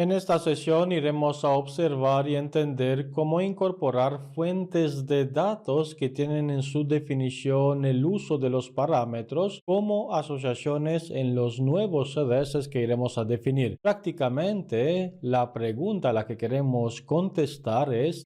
En esta sesión iremos a observar y entender cómo incorporar fuentes de datos que tienen en su definición el uso de los parámetros como asociaciones en los nuevos CDS que iremos a definir. Prácticamente, la pregunta a la que queremos contestar es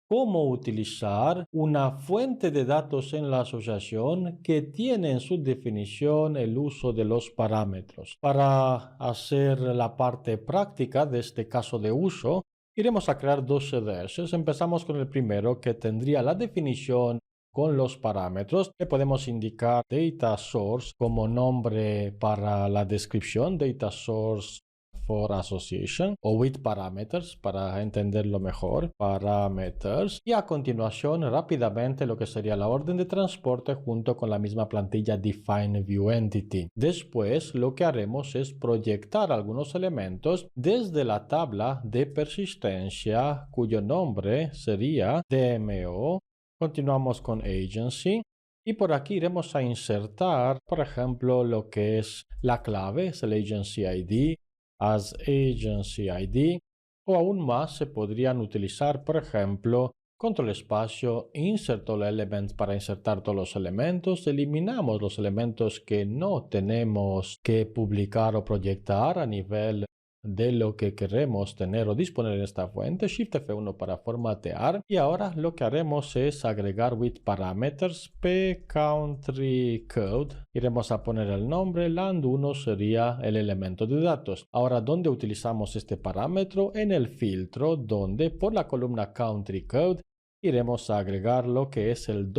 cómo utilizar una fuente de datos en la asociación que tiene en su definición el uso de los parámetros. Para hacer la parte práctica de este caso de uso, iremos a crear dos CDS. Empezamos con el primero que tendría la definición con los parámetros. Le podemos indicar data source como nombre para la descripción, data source for association o with parameters para entenderlo mejor, parameters, y a continuación rápidamente lo que sería la orden de transporte junto con la misma plantilla define view entity. Después lo que haremos es proyectar algunos elementos desde la tabla de persistencia cuyo nombre sería DMO. Continuamos con agency. Y por aquí iremos a insertar, por ejemplo, lo que es la clave, es el agency ID, as agency ID, o aún más se podrían utilizar, por ejemplo, control espacio, insert all elements para insertar todos los elementos, eliminamos los elementos que no tenemos que publicar o proyectar a nivel de lo que queremos tener o disponer en esta fuente, Shift F1 para formatear, y ahora lo que haremos es agregar with parameters p country code. Iremos a poner el nombre, land1 sería el elemento de datos. Ahora, ¿dónde utilizamos este parámetro? En el filtro, donde por la columna country code iremos a agregar lo que es el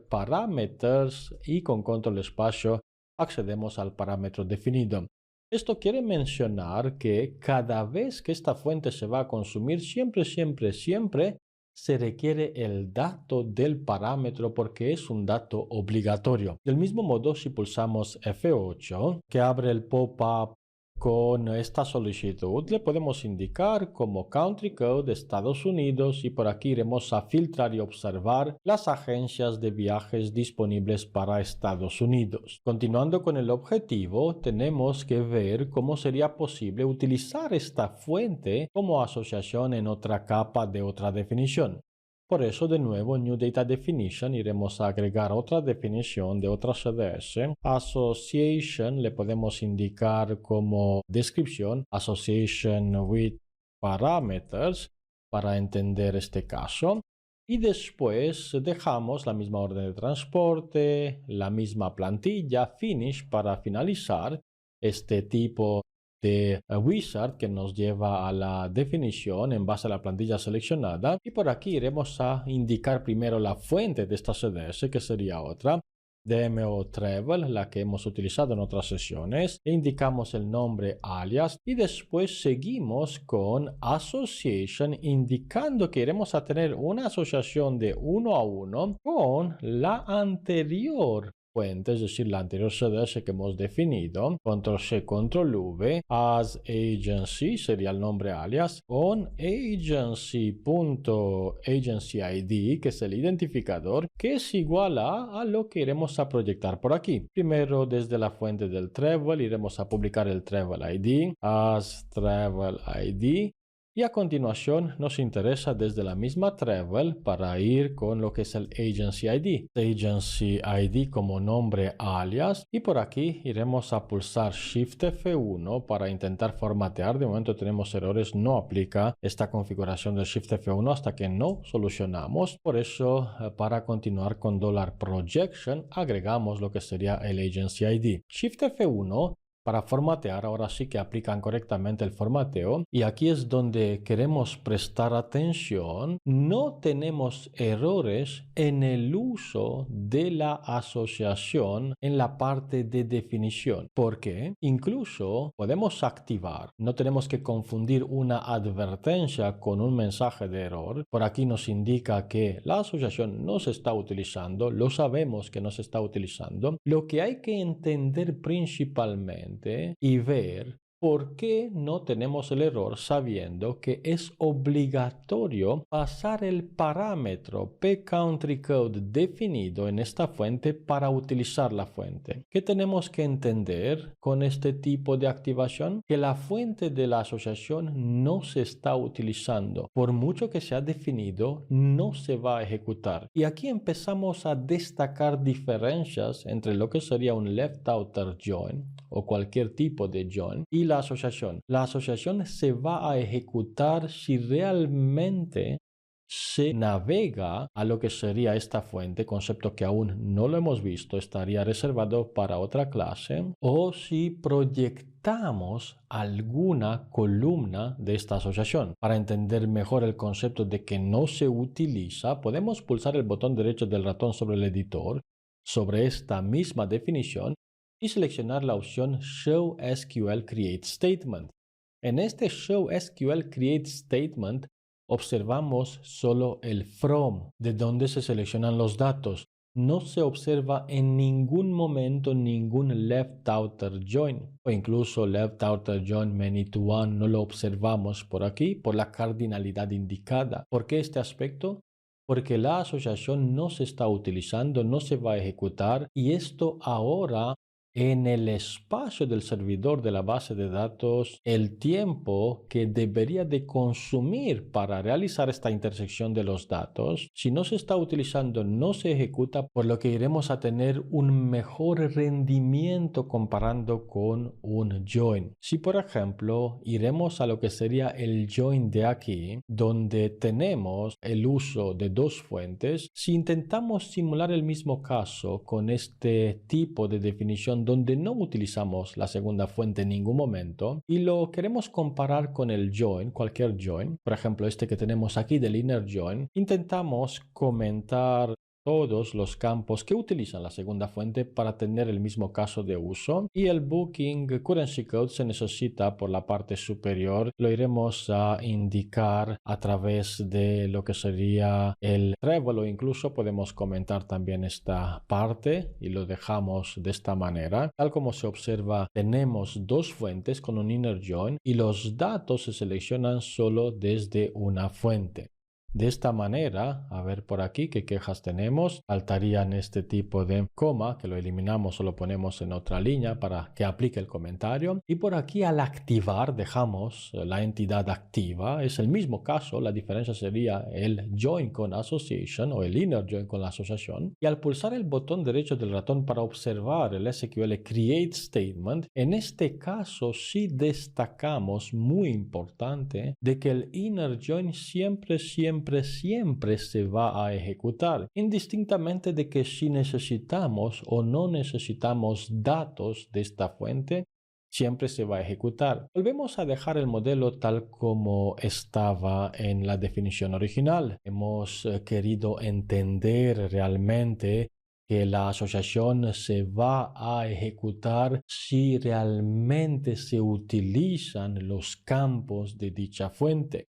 $parameters y con control espacio accedemos al parámetro definido. Esto quiere mencionar que cada vez que esta fuente se va a consumir, siempre se requiere el dato del parámetro porque es un dato obligatorio. Del mismo modo, si pulsamos F8, que abre el pop-up con esta solicitud, le podemos indicar como country code Estados Unidos y por aquí iremos a filtrar y observar las agencias de viajes disponibles para Estados Unidos. Continuando con el objetivo, tenemos que ver cómo sería posible utilizar esta fuente como asociación en otra capa de otra definición. Por eso, de nuevo, en New Data Definition iremos a agregar otra definición de otra CDS. Association le podemos indicar como descripción Association with Parameters para entender este caso. Y después dejamos la misma orden de transporte, la misma plantilla, finish para finalizar este tipo de wizard que nos lleva a la definición en base a la plantilla seleccionada, y por aquí iremos a indicar primero la fuente de esta CDS que sería otra DMO Travel, la que hemos utilizado en otras sesiones, e indicamos el nombre alias y después seguimos con Association indicando que iremos a tener una asociación de 1 a 1 con la anterior fuente, es decir, la anterior CDS que hemos definido, control C, control V, as agency sería el nombre alias, con agency.agency ID, que es el identificador, que es igual a lo que iremos a proyectar por aquí. Primero, desde la fuente del travel, iremos a publicar el travel ID, as travel ID, y a continuación nos interesa desde la misma travel para ir con lo que es el agency ID. Agency ID como nombre alias, y por aquí iremos a pulsar Shift F1 para intentar formatear. De momento tenemos errores, no aplica esta configuración del Shift F1 hasta que no solucionamos. Por eso, para continuar con $projection agregamos lo que sería el agency ID. Shift F1 para formatear, ahora sí que aplican correctamente el formateo, y aquí es donde queremos prestar atención. No tenemos errores en el uso de la asociación en la parte de definición, porque incluso podemos activar, no tenemos que confundir una advertencia con un mensaje de error. Por aquí nos indica que la asociación no se está utilizando, lo sabemos que no se está utilizando. Lo que hay que entender principalmente y ver ¿Por qué no tenemos el error sabiendo que es obligatorio pasar el parámetro pCountryCode definido en esta fuente para utilizar la fuente? ¿Qué tenemos que entender con este tipo de activación? Que la fuente de la asociación no se está utilizando. Por mucho que sea definido, no se va a ejecutar. Y aquí empezamos a destacar diferencias entre lo que sería un left outer join o cualquier tipo de join y la asociación. La asociación se va a ejecutar si realmente se navega a lo que sería esta fuente, concepto que aún no lo hemos visto, estaría reservado para otra clase, o si proyectamos alguna columna de esta asociación. Para entender mejor el concepto de que no se utiliza, podemos pulsar el botón derecho del ratón sobre el editor, sobre esta misma definición, y seleccionar la opción Show SQL Create Statement. En este Show SQL Create Statement observamos solo el from, de donde se seleccionan los datos. No se observa en ningún momento ningún left outer join o incluso left outer join many to one no lo observamos por aquí por la cardinalidad indicada. ¿Por qué este aspecto? Porque la asociación no se está utilizando, no se va a ejecutar y esto ahora en el espacio del servidor de la base de datos el tiempo que debería de consumir para realizar esta intersección de los datos. Si no se está utilizando, no se ejecuta, por lo que iremos a tener un mejor rendimiento comparando con un join. Si por ejemplo iremos a lo que sería el join de aquí, donde tenemos el uso de dos fuentes, si intentamos simular el mismo caso con este tipo de definición donde no utilizamos la segunda fuente en ningún momento y lo queremos comparar con el join, cualquier join, por ejemplo este que tenemos aquí del inner join, intentamos comentar todos los campos que utilizan la segunda fuente para tener el mismo caso de uso y el Booking Currency Code se necesita por la parte superior. Lo iremos a indicar a través de lo que sería el treble o incluso podemos comentar también esta parte y lo dejamos de esta manera. Tal como se observa, tenemos dos fuentes con un inner join y los datos se seleccionan solo desde una fuente. De esta manera, a ver por aquí qué quejas tenemos, faltarían este tipo de coma que lo eliminamos o lo ponemos en otra línea para que aplique el comentario y por aquí al activar dejamos la entidad activa, es el mismo caso, la diferencia sería el join con association o el inner join con la asociación y al pulsar el botón derecho del ratón para observar el SQL Create Statement, en este caso sí destacamos, muy importante, de que el inner join siempre se va a ejecutar, indistintamente de que si necesitamos o no necesitamos datos de esta fuente, siempre se va a ejecutar. Volvemos a dejar el modelo tal como estaba en la definición original. Hemos querido entender realmente que la asociación se va a ejecutar si realmente se utilizan los campos de dicha fuente.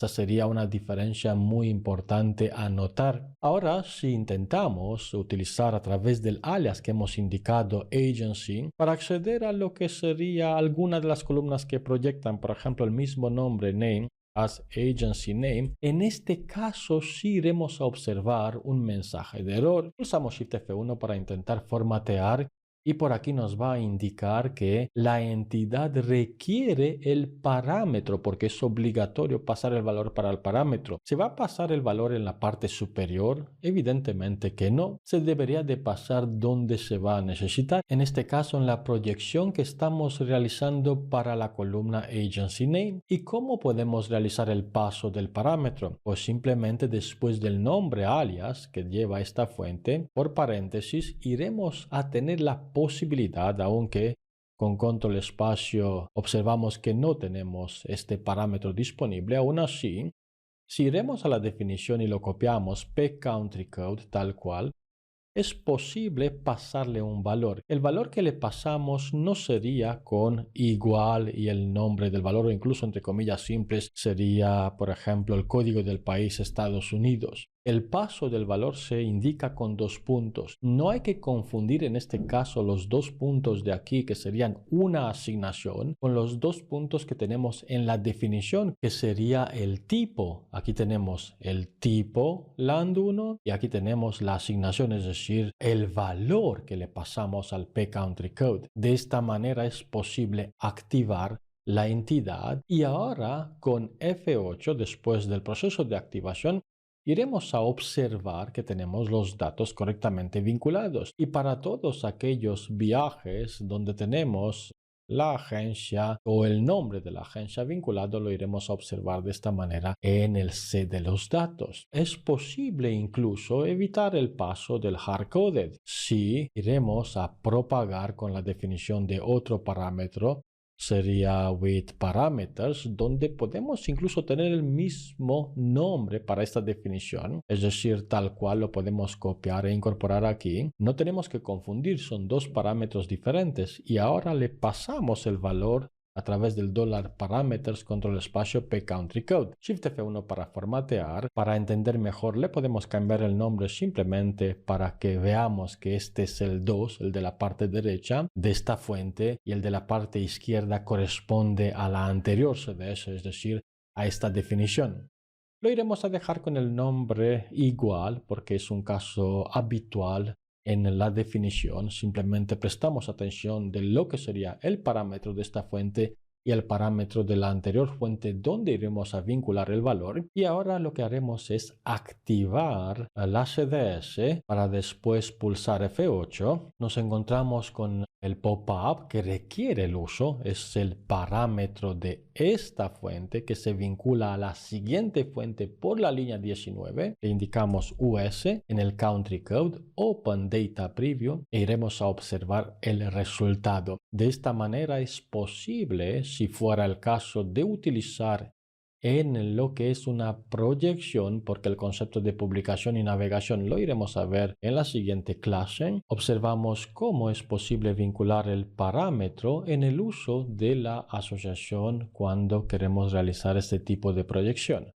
Esta sería una diferencia muy importante a notar. Ahora, si intentamos utilizar a través del alias que hemos indicado agency para acceder a lo que sería alguna de las columnas que proyectan, por ejemplo, el mismo nombre name, as agency name, en este caso sí iremos a observar un mensaje de error. Pulsamos Shift F1 para intentar formatear y por aquí nos va a indicar que la entidad requiere el parámetro porque es obligatorio pasar el valor para el parámetro. ¿Se va a pasar el valor en la parte superior? Evidentemente que no. Se debería de pasar donde se va a necesitar. En este caso en la proyección que estamos realizando para la columna Agency Name. ¿Y cómo podemos realizar el paso del parámetro? Pues simplemente después del nombre alias que lleva esta fuente, por paréntesis, iremos a tener la posibilidad, aunque con control espacio observamos que no tenemos este parámetro disponible, aún así, si iremos a la definición y lo copiamos pCountryCode tal cual, es posible pasarle un valor. El valor que le pasamos no sería con igual y el nombre del valor o incluso entre comillas simples sería, por ejemplo, el código del país Estados Unidos. El paso del valor se indica con 2 puntos. No hay que confundir en este caso los 2 puntos de aquí, que serían una asignación, con los 2 puntos que tenemos en la definición, que sería el tipo. Aquí tenemos el tipo land1 y aquí tenemos la asignación, es decir, el valor que le pasamos al pCountry code. De esta manera es posible activar la entidad y ahora con F8, después del proceso de activación, iremos a observar que tenemos los datos correctamente vinculados. Y para todos aquellos viajes donde tenemos la agencia o el nombre de la agencia vinculado, lo iremos a observar de esta manera en el set de los datos. Es posible incluso evitar el paso del hardcoded si iremos a propagar con la definición de otro parámetro. Sería with parameters, donde podemos incluso tener el mismo nombre para esta definición, es decir, tal cual lo podemos copiar e incorporar aquí. No tenemos que confundir, son dos parámetros diferentes y ahora le pasamos el valor a través del $parameters control espacio pCountryCode. Shift F1 para formatear. Para entender mejor le podemos cambiar el nombre simplemente para que veamos que este es el 2, el de la parte derecha de esta fuente, y el de la parte izquierda corresponde a la anterior CDS, es decir, a esta definición. Lo iremos a dejar con el nombre igual porque es un caso habitual en la definición. Simplemente prestamos atención de lo que sería el parámetro de esta fuente y el parámetro de la anterior fuente donde iremos a vincular el valor. Y ahora lo que haremos es activar la CDS para después pulsar F8. Nos encontramos con el pop-up que requiere el uso, es el parámetro de esta fuente que se vincula a la siguiente fuente por la línea 19. Le indicamos US en el country code, Open Data Preview, e iremos a observar el resultado. De esta manera es posible, si fuera el caso de utilizar en lo que es una proyección, porque el concepto de publicación y navegación lo iremos a ver en la siguiente clase. Observamos cómo es posible vincular el parámetro en el uso de la asociación cuando queremos realizar este tipo de proyección.